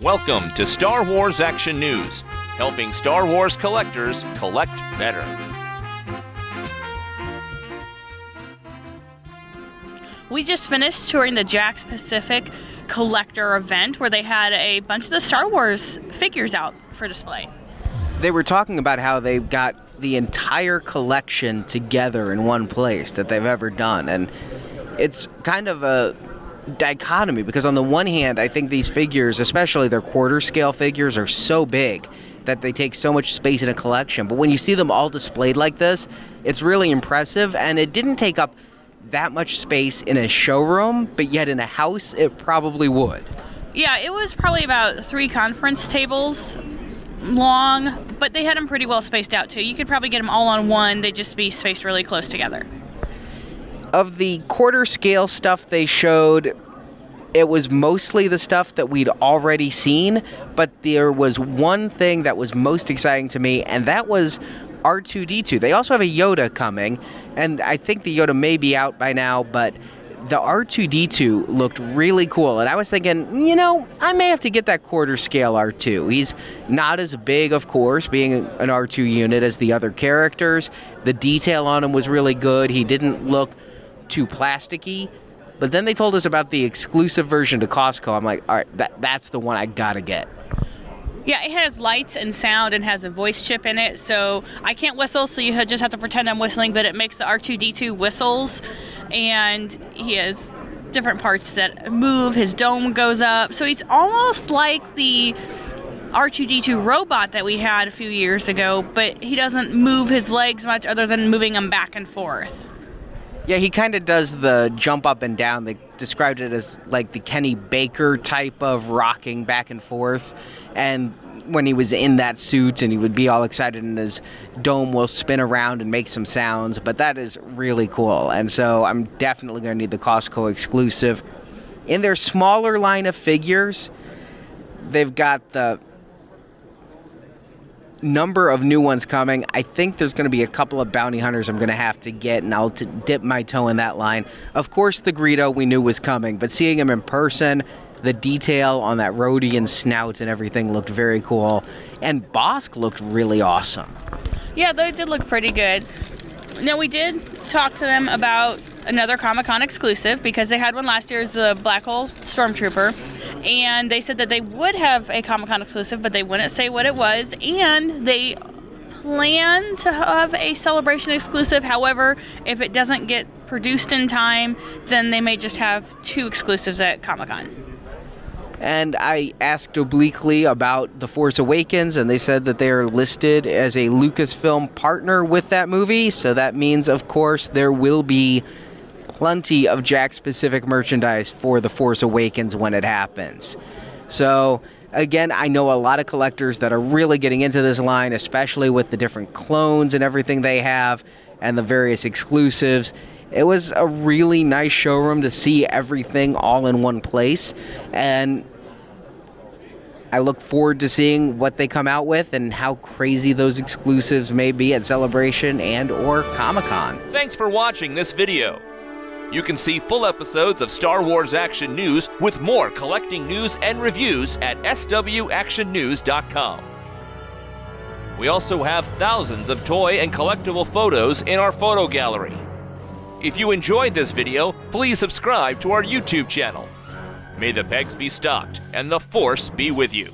Welcome to Star Wars Action News, helping Star Wars collectors collect better. We just finished touring the JAKKS Pacific collector event where they had a bunch of the Star Wars figures out for display. They were talking about how they've got the entire collection together in one place that they've ever done, and it's kind of a dichotomy because on the one hand I think these figures, especially their quarter scale figures, are so big that they take so much space in a collection, but when you see them all displayed like this, it's really impressive. And it didn't take up that much space in a showroom, but yet in a house it probably would. Yeah, it was probably about 3 conference tables long, but they had them pretty well spaced out too. You could probably get them all on one, they'd just be spaced really close together. Of the quarter scale stuff they showed, it was mostly the stuff that we'd already seen, but there was one thing that was most exciting to me, and that was R2-D2. They also have a Yoda coming, and I think the Yoda may be out by now, but the R2-D2 looked really cool, and I was thinking, you know, I may have to get that quarter scale R2. He's not as big, of course, being an R2 unit as the other characters. The detail on him was really good. He didn't look too plasticky, but then they told us about the exclusive version to Costco. I'm like, all right, that's the one I gotta get. Yeah, it has lights and sound and has a voice chip in it, so I can't whistle, so you just have to pretend I'm whistling, but it makes the R2-D2 whistles, and he has different parts that move. His dome goes up, so he's almost like the R2-D2 robot that we had a few years ago, but he doesn't move his legs much other than moving them back and forth. Yeah, he kind of does the jump up and down. They described it as like the Kenny Baker type of rocking back and forth. And when he was in that suit and he would be all excited and his dome will spin around and make some sounds. But that is really cool. And so I'm definitely going to need the Costco exclusive. In their smaller line of figures, they've got the number of new ones coming. I think there's going to be a couple of bounty hunters I'm going to have to get, and I'll dip my toe in that line. Of course, the Greedo we knew was coming, but seeing him in person, the detail on that Rodian snout and everything looked very cool. And Bosk looked really awesome. Yeah, they did look pretty good. Now, we did talk to them about another Comic-Con exclusive because they had one last year, the Black Hole Stormtrooper, and they said that they would have a Comic-Con exclusive, but they wouldn't say what it was, and they plan to have a Celebration exclusive. However, if it doesn't get produced in time, then they may just have 2 exclusives at Comic-Con. And I asked obliquely about The Force Awakens, and they said that they are listed as a Lucasfilm partner with that movie, so that means, of course, there will be plenty of JAKKS Pacific merchandise for The Force Awakens when it happens. So, again, I know a lot of collectors that are really getting into this line, especially with the different clones and everything they have, and the various exclusives. It was a really nice showroom to see everything all in one place, and I look forward to seeing what they come out with and how crazy those exclusives may be at Celebration and or Comic-Con. Thanks for watching this video. You can see full episodes of Star Wars Action News with more collecting news and reviews at swactionnews.com. We also have thousands of toy and collectible photos in our photo gallery. If you enjoyed this video, please subscribe to our YouTube channel. May the pegs be stocked and the Force be with you.